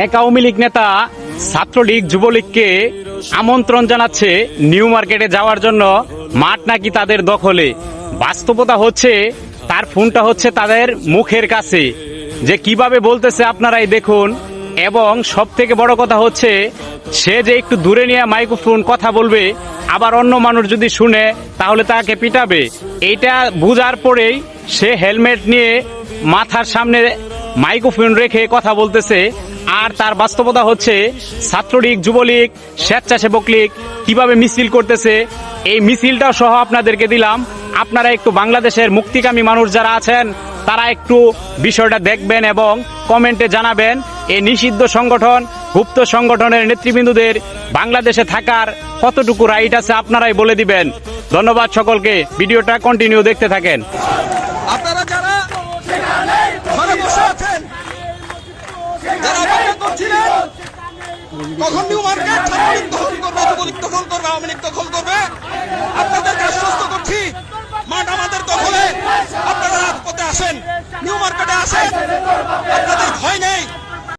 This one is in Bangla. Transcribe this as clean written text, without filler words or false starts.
এক আওয়ামী লীগ নেতা ছাত্রলীগ যুবলীগকে আমন্ত্রণ জানাচ্ছে নিউ মার্কেটে যাওয়ার জন্য। মাঠ নাকি তাদের দখলে। বাস্তবতা হচ্ছে তার ফোনটা হচ্ছে তাদের মুখের কাছে, যে কিভাবে বলতেছে আপনারাই দেখুন। এবং সব থেকে বড় কথা হচ্ছে সে যে একটু দূরে নিয়ে মাইক্রোফোন কথা বলবে, আবার অন্য মানুষ যদি শুনে তাহলে তাকে পিটাবে। এইটা বুঝার পরেই সে হেলমেট নিয়ে মাথার সামনে মাইক্রোফোন রেখে কথা বলতেছে। আর তার বাস্তবতা হচ্ছে ছাত্রলীগ যুবলীগ স্বেচ্ছাসেবক লীগ কিভাবে মিছিল করতেছে, এই মিছিলটাও সহ আপনাদেরকে দিলাম। আপনারা একটু বাংলাদেশের মুক্তিকামী মানুষ যারা আছেন তারা একটু বিষয়টা দেখবেন এবং কমেন্টে জানাবেন এই নিষিদ্ধ সংগঠন গুপ্ত সংগঠনের নেতৃবৃন্দদের বাংলাদেশে থাকার কতটুকু রাইট আছে আপনারাই বলে দিবেন। ধন্যবাদ সকলকে, ভিডিওটা কন্টিনিউ দেখতে থাকেন। আপনারা যারা ঘরে বসে আছেন, যারা অপেক্ষা করছিলেন কখন নিউ মার্কেট ছাত্রলীগ দখল করবে, যুবলীগ দখল করবে, আওয়ামী লীগ দখল করবে, আপনাদেরকে আশ্বস্ত করছি মাঠ আমাদের দখলে। আপনারা রাজপথে আসেন, নিউ মার্কেটে আসেন, আপনাদের ভয় নেই।